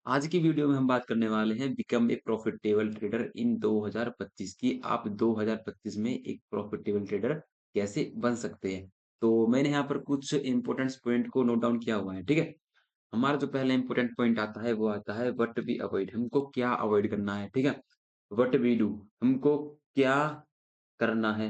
आज की वीडियो में हम बात करने वाले हैं बिकम ए प्रॉफिटेबल ट्रेडर इन 2025 की। आप 2025 में एक प्रॉफिटेबल ट्रेडर कैसे बन सकते हैं। तो मैंने यहाँ पर कुछ इंपॉर्टेंट पॉइंट को नोट डाउन किया हुआ है, ठीक है। हमारा जो पहला इंपॉर्टेंट पॉइंट आता है वो आता है व्हाट वी अवॉइड, हमको क्या अवॉइड करना है, ठीक है। व्हाट वी डू, हमको क्या करना है,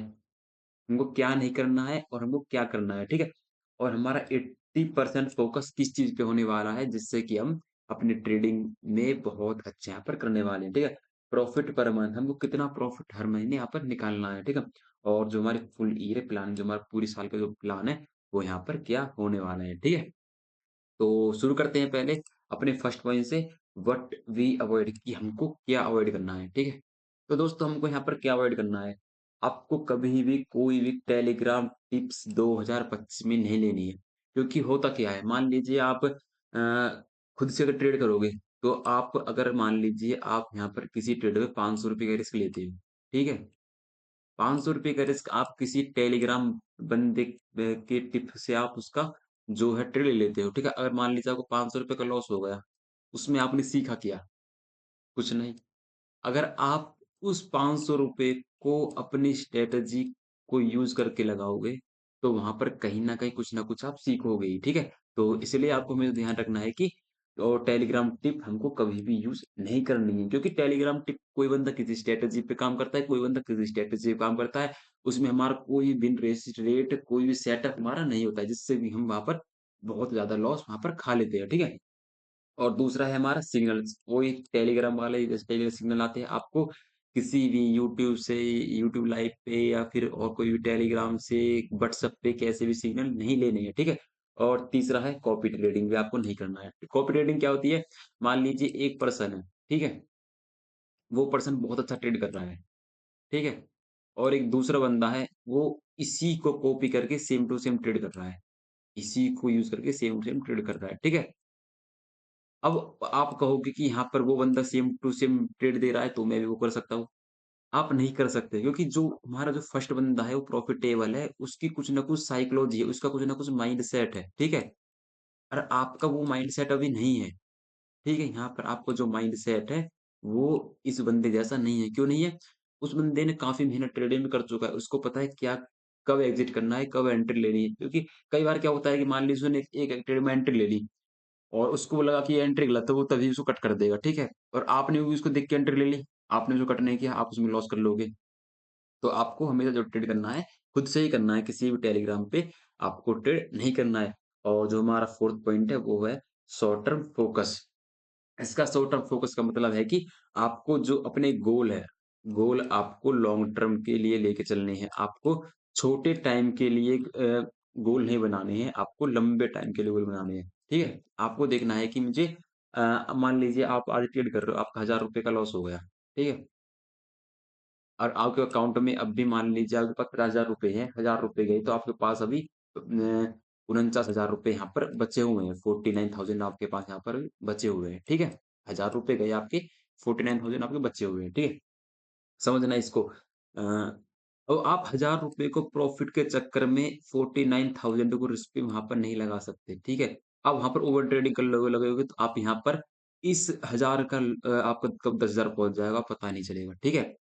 हमको क्या नहीं करना है और हमको क्या करना है, ठीक है? और हमारा 80% फ़ोकस किस चीज़ पे होने वाला है जिससे कि हम अपनी ट्रेडिंग में बहुत अच्छा यहाँ पर करने वाले हैं, ठीक है? प्रॉफ़िट पर मंथ हमको कितना प्रॉफ़िट हर महीने यहाँ पर निकालना है, ठीक है? और जो हमारी फुल ईयर प्लान जो हमारा पूरी साल का जो प्लान है, वो यहाँ पर क्या होने वाला है, ठीक है? तो शुरू करते हैं पहले अपने फर्स्ट पॉइंट से व्हाट वी अवॉइड कि हमको क्या अवॉइड करना है, ठीक है? तो दोस्तों हमको यहाँ पर क्या अवॉइड करना है? आपको कभी भी कोई भी टेलीग्राम टिप्स 2025 में नहीं लेनी है। क्योंकि होता क्या है, मान लीजिए आप खुद से अगर ट्रेड करोगे, तो आप अगर मान लीजिए आप यहाँ पर किसी ट्रेड में ₹500 का रिस्क लेते हो, ठीक है? ₹500 का रिस्क आप किसी टेलीग्राम बंदे के टिप से आप उसका जो है ट्रेड ले लेते हो, ठीक है? अगर मान लीजिए आपको ₹500 का लॉस हो गया, उसमें आपने सीखा क्या? कुछ नहीं। अगर आप उस ₹500 को अपनी स्ट्रैटेजी को यूज़ करके लगाओगे, तो वहाँ पर कहीं न कहीं कुछ न कुछ आप सीखोगे ही, ठीक है? तो इसलिए आपको हमेशा ध्यान रखना है कि टेलीग्राम टिप हमको कभी भी यूज़ नहीं करनी है, क्योंकि टेलीग्राम टिप कोई बंदा किसी स्ट्रैटेजी पे काम करता है, कोई बंदा किसी स्ट्रैटेजी पे काम करता है। उसमें हमारा कोई विन रेट, कोई भी सेटअप हमारा नहीं होता है, जिससे भी हम वहाँ पर बहुत ज़्यादा लॉस वहाँ पर खा लेते हैं, ठीक है? और दूसरा है हमारा सिग्नल्स, वही टेलीग्राम वाले जैसे टेलीग्राम सिग्नल आते हैं, आपको किसी भी यूट्यूब से, यूट्यूब लाइव पे या फिर और कोई भी टेलीग्राम से, व्हाट्सएप पे कैसे भी सिग्नल नहीं लेने हैं, ठीक है? और तीसरा है कॉपी ट्रेडिंग भी आपको नहीं करना है। कॉपी ट्रेडिंग क्या होती है? मान लीजिए एक पर्सन है, ठीक है? वो पर्सन बहुत अच्छा ट्रेड कर रहा है, ठीक है? और एक दूसरा बंदा है, वो इसी को कॉपी करके सेम टू सेम ट्रेड कर रहा है। इसी को यूज़ करके सेम टू सेम ट्रेड कर रहा है, ठीक है? अब आप कहोगे कि यहाँ पर वो बंदा सेम टू सेम ट्रेड दे रहा है, तो मैं भी वो कर सकता हूँ। आप नहीं कर सकते, क्योंकि जो हमारा जो फर्स्ट बंदा है वो प्रॉफिटेबल है, उसकी कुछ न कुछ साइकोलॉजी है, उसका कुछ न कुछ माइंडसेट है, ठीक है? और आपका वो माइंडसेट अभी नहीं है, ठीक है? यहाँ पर आपका जो माइंडसेट है, वो इस बंदे जैसा नहीं है। क्यों नहीं है? उस बंदे ने काफ़ी मेहनत ट्रेडिंग में कर चुका है, उसको पता है क्या कब एग्ज़िट करना है, कब एंट्री लेनी है। क्योंकि कई बार क्या होता है कि मान लीजिए उसने एक ट्रेड में एंट्री ले ली, और उसको लगा कि ये एंट्री गलत है, वो तभी उसको कट कर देगा, ठीक है? और आपने भी उसको देख के एंट्री ले ली, आपने उसको कट नहीं किया, आप उसमें लॉस कर लोगे। तो आपको हमेशा जो ट्रेड करना है, खुद से ही करना है, किसी भी टेलीग्राम पे आपको ट्रेड नहीं करना है। और जो हमारा 4th पॉइंट है, वो है शॉर्ट टर्म फोकस। इसका शॉर्ट टर्म फोकस का मतलब है कि आपको जो अपने गोल है, गोल आपको लॉन्ग टर्म के लिए लेके चलने हैं। आपको छोटे टाइम के लिए गोल नहीं बनाने हैं, आपको लंबे टाइम के लिए गोल बनाने हैं, ठीक है? आपको देखना है कि मुझे मान लीजिए आप आज ट्रेड कर रहे हो, आपका ₹1000 का लॉस हो गया, ठीक है? और आपके अकाउंट में अब भी मान लीजिए आपके पास ₹50,000 हैं, ₹1000 गए तो आपके पास अभी ₹49,000 यहाँ पर बचे हुए हैं, 49,000 आपके पास यहाँ पर बचे हुए हैं, ठीक है? ₹1000 गए आपके, 49,000 आपके बचे हुए हैं, ठीक है? समझना इसको। और आप ₹1000 को प्रॉफ़िट के चक्कर में 49,000 को रिस्क पे वहाँ पर नहीं लगा सकते, ठीक है? आप वहाँ पर ओवर ट्रेडिंग कर लोगे लगोगे तो आप यहाँ पर इस 1000 का आपका कब 10,000 पहुँच जाएगा पता नहीं चलेगा, ठीक है?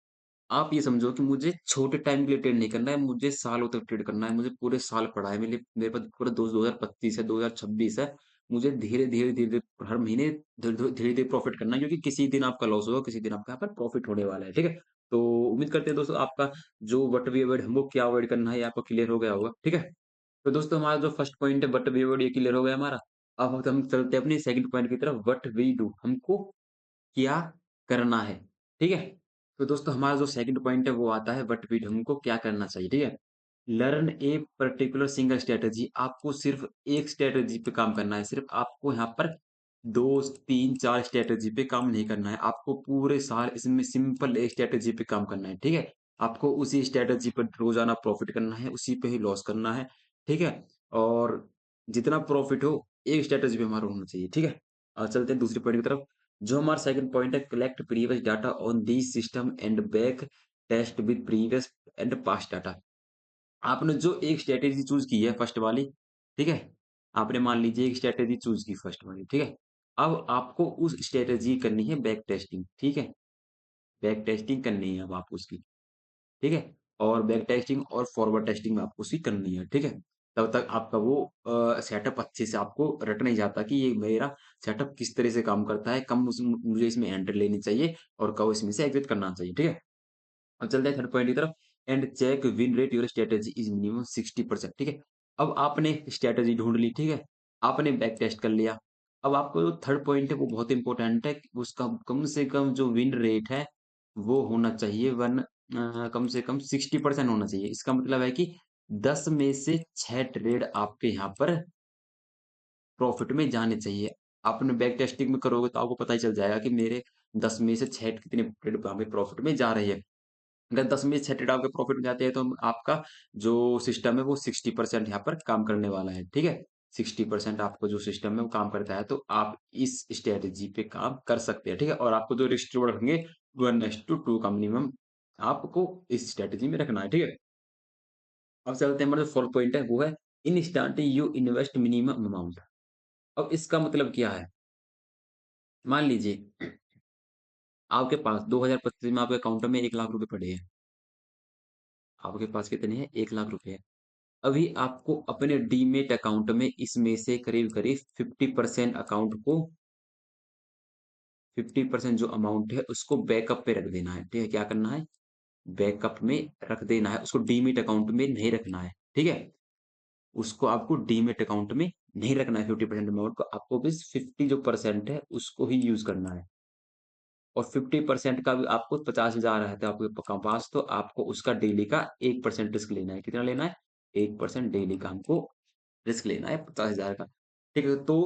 आप ये समझो कि मुझे छोटे टाइम के लिए ट्रेड नहीं करना है, मुझे सालों तक ट्रेड करना है, मुझे पूरे साल पड़ा है, मेरे पास पूरा 2025 है, 2026 है। मुझे धीरे-धीरे, धीरे-धीरे हर महीने धीरे-धीरे प्रॉफ़िट करना है, क्योंकि किसी दिन आपका लॉस होगा, किसी दिन आपका यहाँ पर प्रॉफ़िट होने वाला है, ठीक है? तो उम्मीद करते हैं दोस्तों आपका जो व्हाट वी अवॉइड हमको क्या अवॉइड करना है, ये आपको क्लियर हो गया होगा, ठीक है? तो दोस्तों हमारा जो फर्स्ट पॉइंट है व्हाट वी अवॉइड ये क्लियर हो गया हमारा। अब हम चलते हैं अपनी सेकंड पॉइंट की तरफ व्हाट वी डू हमको क्या करना है, ठीक है? तो दोस्तों हमारा जो सेकंड पॉइंट है वो आता है व्हाट वी डू हमको क्या करना चाहिए, ठीक है? Learn a particular single strategy आपको सिर्फ़ एक स्ट्रैटेजी पे काम करना है, सिर्फ़ आपको यहाँ पर 2, 3, 4 स्ट्रैटेजी पे काम नहीं करना है, आपको पूरे साल इसमें सिंपल एक स्ट्रैटेजी पे काम करना है, ठीक है? आपको उसी स्ट्रैटेजी पर रोज़ाना प्रॉफ़िट करना है, उसी पे ही लॉस करना है, ठीक है? और जितना प्रॉफ़िट हो, एक स्ट्रैटेजी पे हमारा होना चाहिए, ठीक है? चलते हैं दूसरे पॉइंट की तरफ। जो हमारा सेकंड पॉइंट है collect previous data on these system and back test with previous and past data. आपने जो एक स्ट्रैटेजी चूज़ की है फर्स्ट वाली, ठीक है? आपने मान लीजिए एक स्ट्रैटेजी चूज़ की फर्स्ट वाली, ठीक है? अब आपको उस स्ट्रैटेजी करनी है बैक टेस्टिंग, ठीक है? बैक टेस्टिंग करनी है अब आपको उसकी, ठीक है? और बैक टेस्टिंग और फॉरवर्ड टेस्टिंग आपको उसकी करनी है, ठीक है? तब तक आपका वो सेटअप अच्छे से आपको रट नहीं जाता कि ये मेरा सेटअप किस तरह से काम करता है, कब मुझे इसमें एंट्री लेनी चाहिए और कब इसमें से एग्ज़िट करना चाहिए, ठीक है? अब चलते हैं थर्ड पॉइंट की तरफ and check win rate your strategy is minimum 60%, ठीक है? अब आपने स्ट्रैटेजी ढूँढ ली, ठीक है? आपने बैक टेस्ट कर लिया। अब आपको जो थर्ड पॉइंट है वो बहुत इम्पोर्टेंट है कि उसका कम से कम जो विन रेट है वो होना चाहिए कम से कम 60% होना चाहिए। इसका मतलब है कि 10 में से 6 ट्रेड आपके यहाँ पर प्रॉफ़िट में जाने चाहिए। आपने बैक टेस्टिंग में करोगे तो आपको पता ही चल जाएगा कि मेरे 10 में से 6 कितने ट्रेड वहाँ पे प्रॉफ़िट में जा रही है। अगर 10 में से 6 ट्रेड आपके प्रॉफ़िट में जाते हैं तो आपका जो सिस्टम है वो 60% यहाँ पर काम करने वाला है, ठीक है? 60% आपको जो सिस्टम है वो काम करता है तो आप इस स्ट्रैटेजी पे काम कर सकते हैं, ठीक है? और आपको जो रिस्क रिवॉर्ड रखेंगे 1:2 का मिनिमम आपको इस स्ट्रैटेजी में रखना है, ठीक है? अब चलते हैं हमारा जो 4th पॉइंट है वो है in starting you invest minimum amount. अब इसका मतलब क्या है? मान लीजिए आपके पास 2025 में आपके अकाउंट में 1 लाख रुपए पड़े हैं। आपके पास कितने हैं? 1 लाख रुपए हैं। अभी आपको अपने डीमैट अकाउंट में इसमें से करीब-करीब 50% अकाउंट को 50% जो अमाउंट है उसको बैकअप पे रख देना है, ठीक है? क्या करना है? बैकअप में रख देना है, उसको डीमैट अकाउंट में नहीं रखना है, ठीक है? उसको आपको डीमैट अकाउंट में नहीं रखना है 50% अमाउंट को, आपको बस 50 जो परसेंट है उसको ही यूज़ करना है। और 50% का भी आपको 50,000 है तो आपके पास तो आपको उसका डेली का 1% रिस्क लेना है। कितना लेना है? 1% डेली का हमको रिस्क लेना है 50,000 का। ठीक है? तो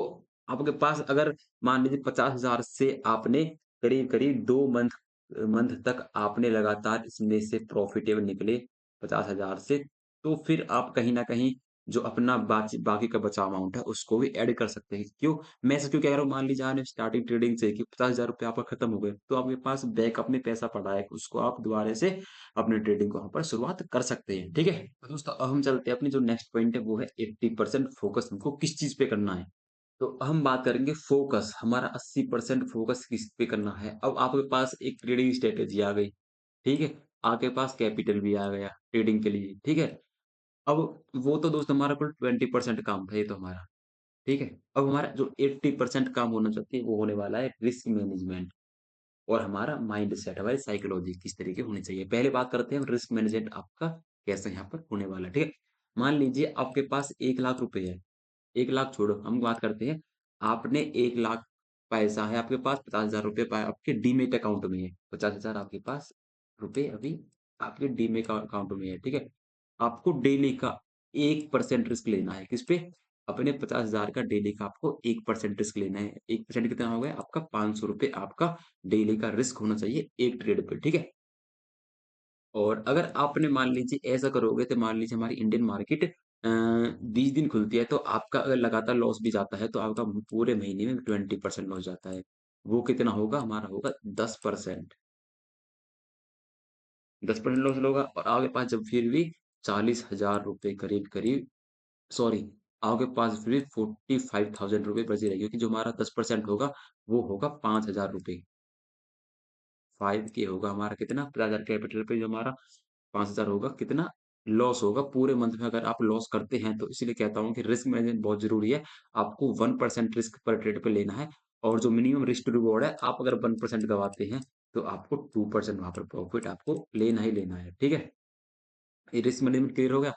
आपके पास अगर मान लीजिए 50,000 से आपने करीब-करीब 2 मंथ तक आपने लगातार इसमें से प्रॉफ़िटेबल निकले 50,000 से, तो फिर आप कहीं न कहीं जो अपना बाकी का बचा अमाउंट है उसको भी ऐड कर सकते हैं। क्यों? मैं ऐसा क्यों कह रहा हूँ, मान लीजिए आपने स्टार्टिंग ट्रेडिंग से कि 50,000 रुपए आपका खत्म हो गए, तो आपके पास बैकअप में पैसा पड़ा है, उसको आप दोबारा से अपनी ट्रेडिंग को वहाँ पर शुरुआत कर सकते हैं, ठीक है? तो दोस्तों अब हम चलते हैं अपनी जो नेक्स्ट पॉइंट है वो है 80% फोकस हमको किस चीज़ पे करना है? तो हम बात करेंगे फोकस, हमारा 80% फोकस किस पे करना है? अब आपके पास एक ट्रेडिंग स्ट्रैटेजी आ गई, ठीक है? आपके पास कैपिटल भी आ गया ट्रेडिंग के लिए, ठीक है? अब वो तो दोस्त हमारा कुल 20% काम था ये तो हमारा, ठीक है? अब हमारा जो 80% काम होना चाहिए वो होने वाला है रिस्क मैनेजमेंट और हमारा माइंडसेट, हमारी साइकोलॉजी किस तरीके होनी चाहिए। पहले बात करते हैं रिस्क मैनेजमेंट आपका कैसे यहाँ पर होने वाला है, ठीक है? मान लीजिए आपके पास 1 लाख रुपए है, 1 लाख छोड़ो हम बात करते हैं, आपने 1 लाख पैसा है आपके पास, 50,000 रुपए आपके डीमैट अकाउंट में है, 50,000 आपके पास रुपए अभी आपके डीमैट अकाउंट में है, ठीक है? आपको डेली का 1% रिस्क लेना है, किस पे? अपने 50,000 का डेली का आपको 1% रिस्क लेना है। 1% कितना हो गया? आपका ₹500 आपका डेली का रिस्क होना चाहिए एक ट्रेड पे, ठीक है? और अगर आपने मान लीजिए ऐसा करोगे तो मान लीजिए हमारी इंडियन मार्केट 20 दिन खुलती है तो आपका अगर लगातार लॉस भी जाता है तो आपका पूरे महीने में 20% लॉस जाता है। वो कितना होगा? हमारा होगा 10%। 10% लॉस होगा और आपके पास जब फिर भी 40,000 रुपए करीब-करीब सॉरी, आपके पास फिर 45,000 रुपए बचे रहेंगे क्योंकि जो हमारा 10% होगा, वो होगा 5,000 रुपए। 5 के होगा हमारा कितना 50,000 कैपिटल पे जो हमारा 5,000 होगा कितना लॉस होगा पूरे मंथ में अगर आप लॉस करते हैं तो इसीलिए कहता हूँ कि रिस्क मैनेजमेंट बहुत ज़रूरी है। आपको 1% रिस्क पर ट्रेड पे लेना है और जो मिनिमम रिस्क टू रिवॉर्ड है, आप अगर 1% गँवाते हैं, तो आपको 2% वहाँ पर प्रॉफिट आपको लेना ही लेना है, ठीक है? ये रिस्क मैनेजमेंट क्लियर हो गया?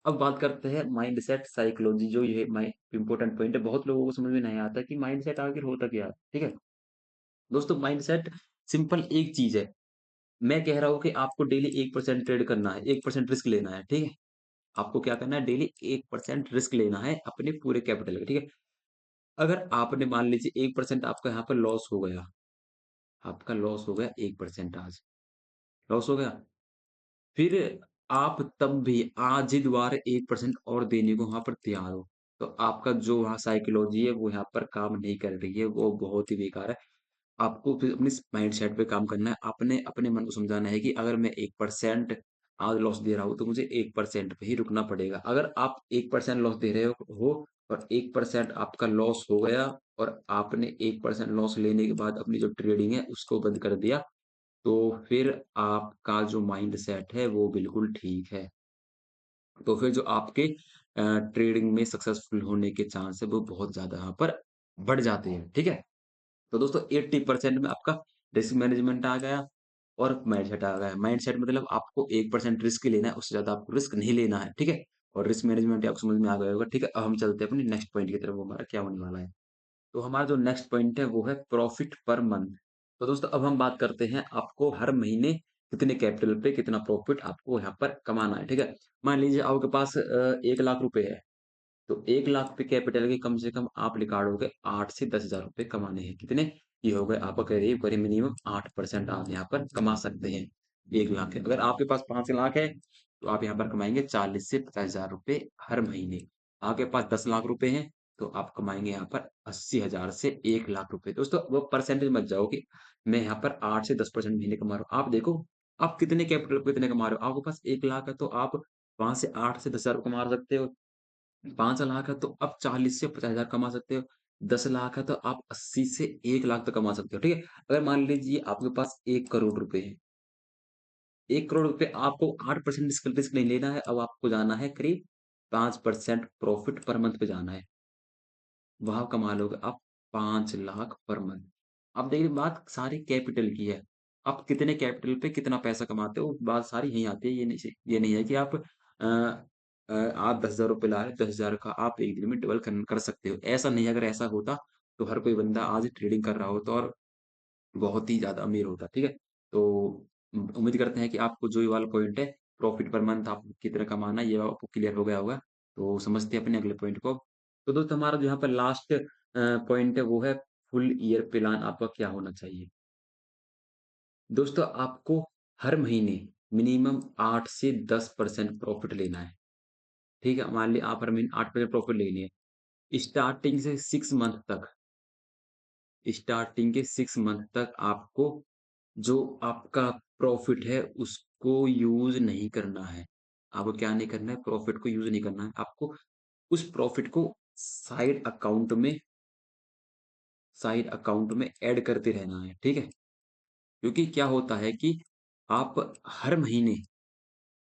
अब बात करते हैं माइंडसेट साइकोलॉजी जो ये इम्पोर्टेंट पॉइंट है। बहुत लोगों को समझ में नहीं आता कि माइंडसेट आखिर होता क्या है, ठीक है? दोस्तों माइंडसेट सिंपल एक चीज़ है। मैं कह रहा हूँ कि आपको डेली 1% ट्रेड करना है, 1% रिस्क लेना है, ठीक है? आपको क्या करना है डेली 1% रिस्क लेना है अपने पूरे कैपिटल का, ठीक है? अगर आपने मान लीजिए 1% आपका यहाँ पर लॉस हो गया, आपका लॉस हो गया 1% आज, लॉस हो गया। फिर आप तब भी आज ही दोबारा 1% और देने को वहाँ पर तैयार हो, तो आपका जो वहाँ साइकोलॉजी है वो यहाँ पर काम नहीं कर रही है, वो बहुत ही बेकार है। आपको फिर अपने माइंडसेट पे काम करना है। आपने अपने मन को समझाना है कि अगर मैं 1% आज लॉस दे रहा हूँ तो मुझे 1% पे ही रुकना पड़ेगा। अगर आप 1% लॉस दे रहे हो और 1% आपका लॉस हो गया और आपने 1% लॉस लेने के बाद अपनी जो ट्रेडिंग है उसको बंद कर दिया, तो फिर आपका जो माइंडसेट है वो बिल्कुल ठीक है। तो फिर जो आपके ट्रेडिंग में सक्सेसफुल होने के चांस है वो बहुत ज़्यादा यहाँ पर बढ़ जाते हैं, ठीक है? तो दोस्तों 80% में आपका रिस्क मैनेजमेंट आ गया और माइंडसेट आ गया। माइंडसेट मतलब आपको 1% रिस्क ही लेना है, उससे ज़्यादा आपको रिस्क नहीं लेना है, ठीक है? और रिस्क मैनेजमेंट आपको समझ में आ गया होगा, ठीक है? अब हम चलते हैं अपने नेक्स्ट पॉइंट की तरफ, वो हमारा क्या होने वाला है। तो हमारा जो नेक्स्ट पॉइंट है वो है प्रॉफिट पर मंथ। तो दोस्तों अब हम बात करते हैं आपको हर महीने कितने कैपिटल पे कितना प्रॉफिट आपको यहाँ पर कमाना है, ठीक है? मान लीजिए आपके पास 1 लाख रुपए है, तो 1 लाख पे कैपिटल के कम से कम आप निकालोगे 8 से 10,000 रुपए कमाने हैं। कितने? ये हो गए आपका करीब-करीब मिनिमम 8% आप यहाँ पर कमा सकते हैं, 1 लाख है। अगर आपके पास 5 लाख है, तो आप यहाँ पर कमाएँगे 40 से 50,000 रुपए हर महीने। आपके पास 10 लाख रुपए हैं, तो आप कमाएँगे यहाँ पर 80,000 से 1 लाख रुपए। दोस्तों वो परसेंटेज मत जाओ कि मैं यहाँ पर 8 से 10% महीने कमा रहा हूँ। आप देखो, आप कितने कैपिटल पे कितने कमा रहे हो? आपके पास 1 लाख है, तो आप वहाँ से 8 से 10,000 कमा सकते हो। 5 लाख है तो आप 40 से 50,000 कमा सकते हो। 10 लाख है तो आप 80 से 1 लाख तक कमा सकते हो, ठीक है? अगर मान लीजिए आपके पास 1 करोड़ रुपए है, 1 करोड़ रुपए आपको 8% रिस्क रिस्क नहीं लेना है, अब आपको जाना है करीब 5% प्रॉफिट पर मंथ पे जाना है। वहाँ कमा लोगे आप 5 लाख पर मंथ। अब देखिए बात सारी कैपिटल की है। आप कितने कैपिटल पे कितना पैसा कमाते हो, बात सारी यहीं आती है। ये नहीं है कि आप 10,000 रुपए ला रहे हो, 10,000 का आप एक दिन में डबल कर सकते हो। ऐसा नहीं है, अगर ऐसा होता तो हर कोई बंदा आज ट्रेडिंग कर रहा होता और बहुत ही ज़्यादा अमीर होता, ठीक है? तो उम्मीद करते हैं कि आपको जो ये वाला पॉइंट है, प्रॉफिट पर मंथ आपको कितना कमाना है, ये आपको क्लियर हो गया होगा। तो समझते हैं अपने अगले पॉइंट को। तो दोस्तों हमारा जो यहाँ पर लास्ट पॉइंट है वो है फुल ईयर प्लान आपका क्या होना चाहिए? दोस्तों आपको हर महीने मिनिमम 8 से 10% प्रॉफिट लेना है, ठीक है? मान लिया आप हर महीने 8% प्रॉफिट ले लिए। स्टार्टिंग से 6 मंथ तक स्टार्टिंग के 6 मंथ तक आपको जो आपका प्रॉफिट है उसको यूज़ नहीं करना है। आपको क्या नहीं करना है? प्रॉफिट को यूज़ नहीं करना है। आपको उस प्रॉफिट को साइड अकाउंट में साइड अकाउंट में ऐड करते रहना है, ठीक है? क्योंकि क्या होता है कि आप हर महीने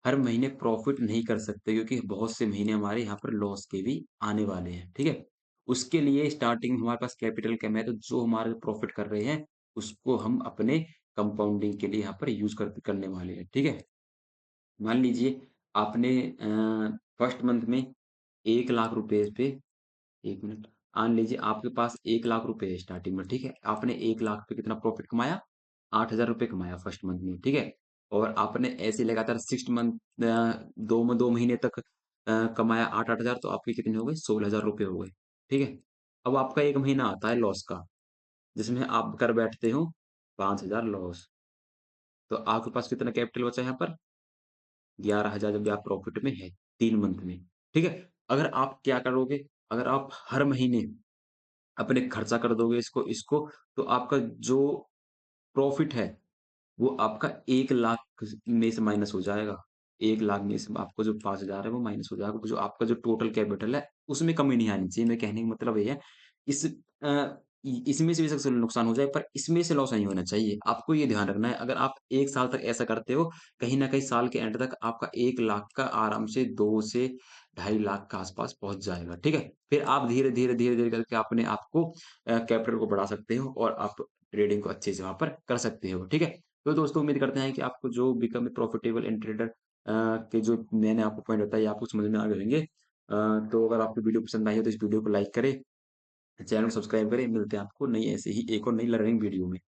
हर महीने प्रॉफिट नहीं कर सकते, क्योंकि बहुत से महीने हमारे यहाँ पर लॉस के भी आने वाले हैं, ठीक है? उसके लिए स्टार्टिंग में हमारे पास कैपिटल कम है, तो जो हमारे प्रॉफिट कर रहे हैं, उसको हम अपने कंपाउंडिंग के लिए यहाँ पर यूज़ करने वाले हैं, ठीक है? मान लीजिए आपने फर्स्ट मंथ में 1 लाख रुपए पे 1 मिनट, मान लीजिए आपके पास 1 लाख रुपए है स्टार्टिंग में, ठीक है? आपने 1 लाख पे कितना प्रॉफिट कमाया? 8,000 रुपए कमाया फर्स्ट मंथ में, ठीक है? और आपने ऐसे लगातार 6 मंथ 2 महीने तक कमाया 8-8 हज़ार, तो आपके कितने हो गए? 16,000 रुपए हो गए, ठीक है? अब आपका 1 महीना आता है लॉस का, जिसमें आप कर बैठते हो 5,000 लॉस, तो आपके पास कितना कैपिटल बचा यहाँ पर? 11,000 जब भी आप प्रॉफिट में है 3 मंथ में, ठीक है? अगर आप क्या करोगे? अगर आप हर महीने अपने खर्चा कर दोगे इसको, तो आपका जो प्रॉफिट है वो आपका 1 लाख में से माइनस हो जाएगा। 1 लाख में से आपको जो 5,000 है वो माइनस हो जाएगा। जो आपका जो टोटल कैपिटल है उसमें कमी नहीं आनी चाहिए। मेरे कहने का मतलब ये है, इस इसमें से भी सबसे नुकसान हो जाए पर इसमें से लॉस नहीं होना चाहिए। आपको ये ध्यान रखना है, अगर आप 1 साल तक ऐसा करते हो, कहीं न कहीं साल के एंड तक आपका 1 लाख का आराम से 2 से ढाई लाख के आस-पास पहुँच जाएगा, ठीक है? फिर आप धीरे-धीरे करके अपने आप को कैपिटल को बढ़ा सकते हो और आप ट्रेडिंग को अच्छे से वहाँ पर कर सकते हो, ठीक है? तो दोस्तों उम्मीद करते हैं कि आपको जो become a profitable in trader के जो मैंने आपको पॉइंट बताए आपको समझ में आ गए होंगे। तो अगर आपको वीडियो पसंद आई हो तो इस वीडियो को लाइक करें, चैनल को सब्सक्राइब करें। मिलते हैं आपको नई ऐसे ही एक और नई लर्निंग वीडियो में।